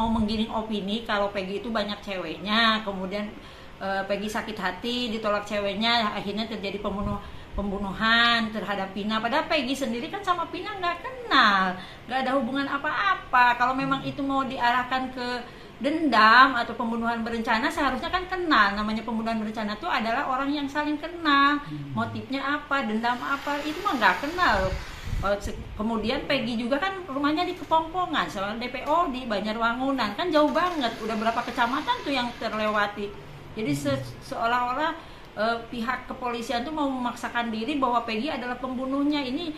mau menggiring opini kalau Peggy itu banyak ceweknya, kemudian Peggy sakit hati, ditolak ceweknya, akhirnya terjadi pembunuhan terhadap Pina. Padahal Peggy sendiri kan sama Pina nggak kenal, nggak ada hubungan apa-apa. Kalau memang itu mau diarahkan ke dendam atau pembunuhan berencana, seharusnya kan kenal. Namanya pembunuhan berencana itu adalah orang yang saling kenal. Motifnya apa, dendam apa, itu mah nggak kenal. Kemudian Peggy juga kan rumahnya di Kepongpongan, soal DPO di Banjarwangunan, kan jauh banget, udah berapa kecamatan tuh yang terlewati. Jadi seolah-olah pihak kepolisian tuh mau memaksakan diri bahwa Peggy adalah pembunuhnya. Ini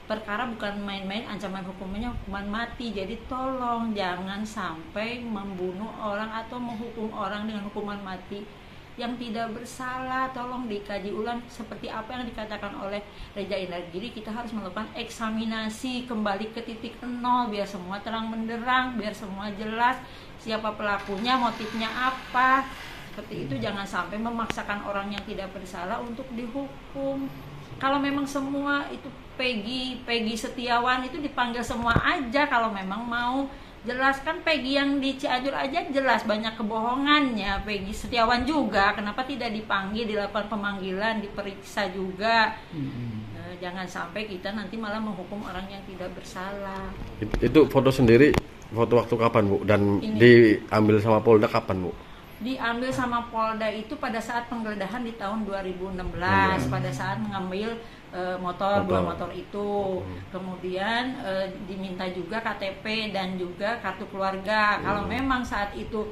perkara bukan main-main, ancaman hukumnya hukuman mati. Jadi tolong jangan sampai membunuh orang atau menghukum orang dengan hukuman mati yang tidak bersalah. Tolong dikaji ulang seperti apa yang dikatakan oleh Reza Indragiri. Kita harus melakukan eksaminasi kembali ke titik nol biar semua terang benderang, biar semua jelas siapa pelakunya, motifnya apa. Seperti itu, jangan sampai memaksakan orang yang tidak bersalah untuk dihukum. Kalau memang semua itu Peggy Setiawan itu dipanggil semua aja kalau memang mau. Jelaskan Peggy yang di Cianjur aja jelas banyak kebohongannya. Peggy Setiawan juga, kenapa tidak dipanggil, dilakukan pemanggilan, diperiksa juga. Jangan sampai kita nanti malah menghukum orang yang tidak bersalah. Itu foto sendiri, foto waktu kapan Bu? Dan ini diambil sama Polda kapan Bu? Diambil sama Polda itu pada saat penggeledahan di tahun 2016, pada saat mengambil dua motor itu. Kemudian diminta juga KTP dan juga kartu keluarga. Kalau memang saat itu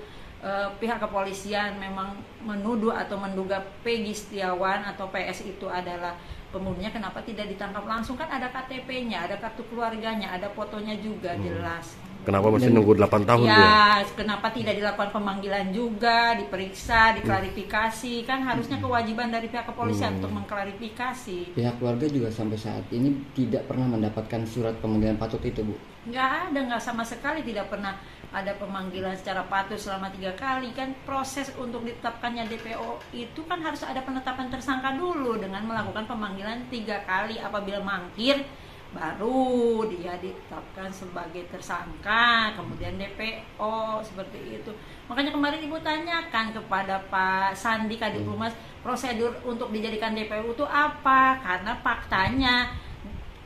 pihak kepolisian memang menuduh atau menduga Peggy Setiawan atau PS itu adalah pembunuhnya, kenapa tidak ditangkap langsung? Kan ada KTP-nya, ada kartu keluarganya, ada fotonya juga jelas. Kenapa masih nunggu 8 tahun ya? Kenapa tidak dilakukan pemanggilan juga, diperiksa, diklarifikasi? Kan harusnya kewajiban dari pihak kepolisian untuk mengklarifikasi. Pihak keluarga juga sampai saat ini tidak pernah mendapatkan surat pemanggilan patut itu Bu? Nggak ada, nggak sama sekali, tidak pernah ada pemanggilan secara patut selama 3 kali. Kan proses untuk ditetapkannya DPO itu kan harus ada penetapan tersangka dulu dengan melakukan pemanggilan 3 kali. Apabila mangkir baru dia ditetapkan sebagai tersangka, kemudian DPO, seperti itu. Makanya kemarin Ibu tanyakan kepada Pak Sandi Kadif Humas, prosedur untuk dijadikan DPO itu apa? Karena faktanya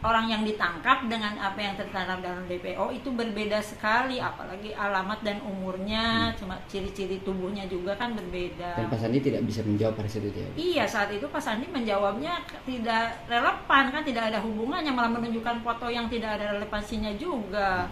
orang yang ditangkap dengan apa yang tertanam dalam DPO itu berbeda sekali, apalagi alamat dan umurnya, cuma ciri-ciri tubuhnya juga kan berbeda. Dan Pak Sandi tidak bisa menjawab pada situ ya? Iya, saat itu Pak Sandi menjawabnya tidak relevan, kan tidak ada hubungannya, malah menunjukkan foto yang tidak ada relevansinya juga.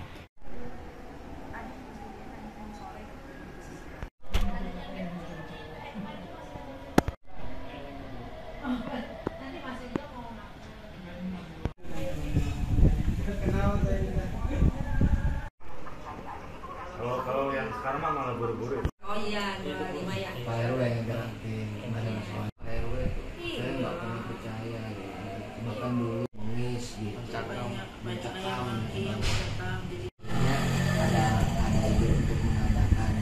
Kalau yang sekarang malah buru-buru. Oh iya, 25 ya. Pak RW yang berarti kemarin masalah Pak RW, saya nggak pernah percaya gitu. Bahkan dulu nangis gitu. Mencekam. Ada ide untuk mengadakan.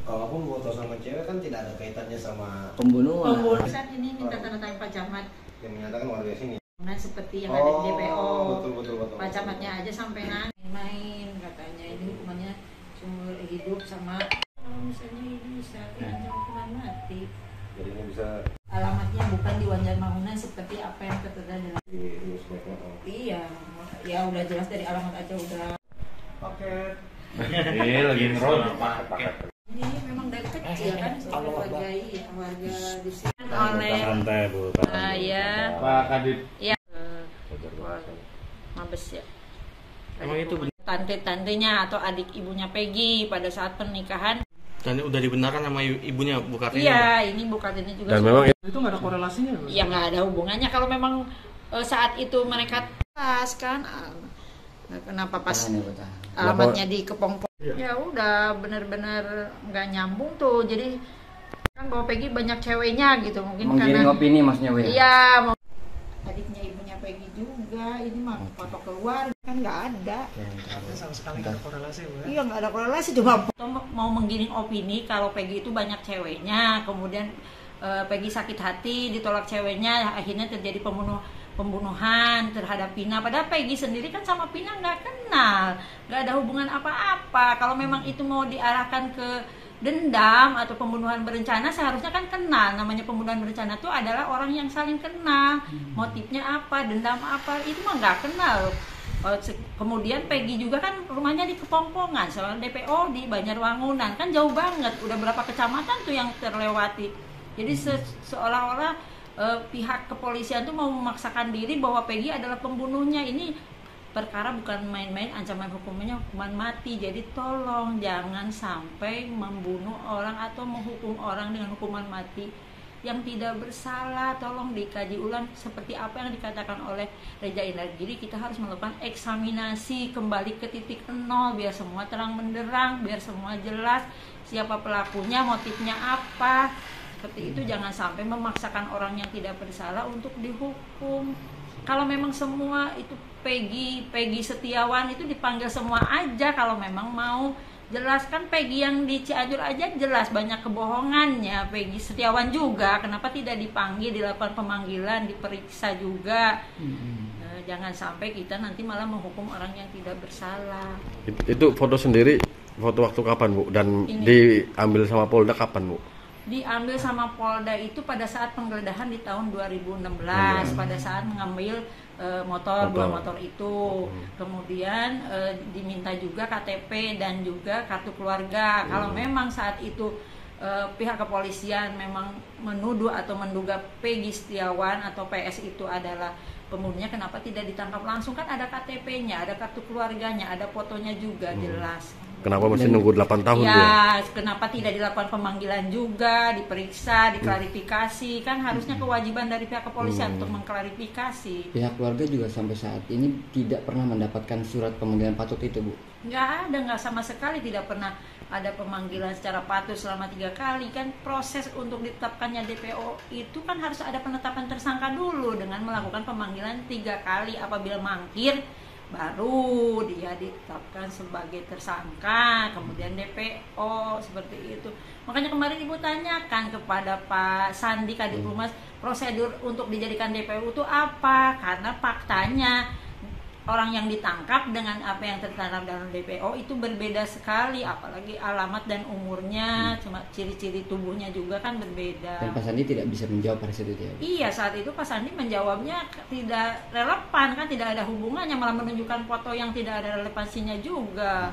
Kalaupun foto sama cewek kan tidak ada kaitannya sama pembunuhan. Saat ini minta tanda tangan Pak Camat yang menyatakan warga sini. Nah, seperti yang ada di DPO. Betul. Pak Camatnya aja sampai main katanya ini hukumannya seumur hidup, sama kalau misalnya ini bisa diancam hukuman mati. Jadi ini bisa Alamatnya bukan di Banjarwangunan seperti apa yang tertera dalam. Iya, ya udah jelas dari alamat aja udah. paket. Lagi ngerol apa? Ini memang dari kecil kan warga di sini oleh Santai Bu. ya Pak Kadif. ya Mabes ya. Emang itu Tante-tantenya atau adik ibunya Peggy pada saat pernikahan. Dan udah dibenarkan sama ibunya Bu Kartini? Iya, ini Bu Kartini juga. Dan memang itu nggak ada korelasinya? Ya nggak ada hubungannya. Kalau memang saat itu mereka pas kan, kenapa pas alamatnya di Kepongpong? Ya udah benar-benar nggak nyambung tuh. Jadi kan bahwa Peggy banyak ceweknya gitu, mungkin Menggiring karena opini maksudnya Bu ya? iya, adiknya ibunya Peggy juga. Ini mah foto keluar kan nggak ada. Sama sekali nggak ada korelasi Bu ya? Iya, nggak ada korelasi, cuma mau menggiring opini kalau Peggy itu banyak ceweknya, kemudian Peggy sakit hati, ditolak ceweknya, akhirnya terjadi pembunuhan terhadap Pina. Padahal Peggy sendiri kan sama Pina nggak kenal, nggak ada hubungan apa-apa. Kalau memang itu mau diarahkan ke dendam atau pembunuhan berencana, seharusnya kan kenal. Namanya pembunuhan berencana itu adalah orang yang saling kenal. Motifnya apa, dendam apa, itu mah nggak kenal. Kemudian Peggy juga kan rumahnya di Kepongpongan, soalnya DPO di Banjarwangunan, kan jauh banget, udah berapa kecamatan tuh yang terlewati. Jadi seolah-olah pihak kepolisian tuh mau memaksakan diri bahwa Peggy adalah pembunuhnya. Ini perkara bukan main-main, ancaman hukumannya hukuman mati. Jadi tolong jangan sampai membunuh orang atau menghukum orang dengan hukuman mati yang tidak bersalah. Tolong dikaji ulang seperti apa yang dikatakan oleh Reza Indragiri. Kita harus melakukan eksaminasi kembali ke titik nol biar semua terang benderang, biar semua jelas siapa pelakunya, motifnya apa. Seperti itu, jangan sampai memaksakan orang yang tidak bersalah untuk dihukum. Kalau memang semua itu Peggy Setiawan itu dipanggil semua aja kalau memang mau. Jelaskan Peggy yang di Cianjur aja jelas banyak kebohongannya. Peggy Setiawan juga, kenapa tidak dipanggil, dilakukan pemanggilan, diperiksa juga. Jangan sampai kita nanti malah menghukum orang yang tidak bersalah. Itu foto sendiri, foto waktu kapan Bu? Dan Ini. diambil sama Polda kapan Bu? Diambil sama Polda itu pada saat penggeledahan di tahun 2016, pada saat mengambil dua motor itu. Kemudian diminta juga KTP dan juga kartu keluarga. Kalau memang saat itu pihak kepolisian memang menuduh atau menduga Peggy Setiawan atau PS itu adalah pembunuhnya, kenapa tidak ditangkap langsung? Kan ada KTP-nya, ada kartu keluarganya, ada fotonya juga jelas. Kenapa mesti nunggu 8 tahun ya, kenapa tidak dilakukan pemanggilan juga, diperiksa, diklarifikasi? Kan harusnya kewajiban dari pihak kepolisian untuk mengklarifikasi. Pihak keluarga juga sampai saat ini tidak pernah mendapatkan surat pemanggilan patut itu, Bu? Nggak ada, nggak sama sekali, tidak pernah ada pemanggilan secara patut selama 3 kali. Kan proses untuk ditetapkannya DPO itu kan harus ada penetapan tersangka dulu dengan melakukan pemanggilan 3 kali. Apabila mangkir, baru dia ditetapkan sebagai tersangka, kemudian DPO, seperti itu. Makanya kemarin Ibu tanyakan kepada Pak Sandi Kadif Humas, prosedur untuk dijadikan DPO itu apa? Karena faktanya orang yang ditangkap dengan apa yang tertanam dalam DPO itu berbeda sekali, apalagi alamat dan umurnya, cuma ciri-ciri tubuhnya juga kan berbeda. Dan Pak Sandi tidak bisa menjawab pada saat itu ya? Iya, saat itu Pak Sandi menjawabnya tidak relevan, kan tidak ada hubungannya, malah menunjukkan foto yang tidak ada relevansinya juga.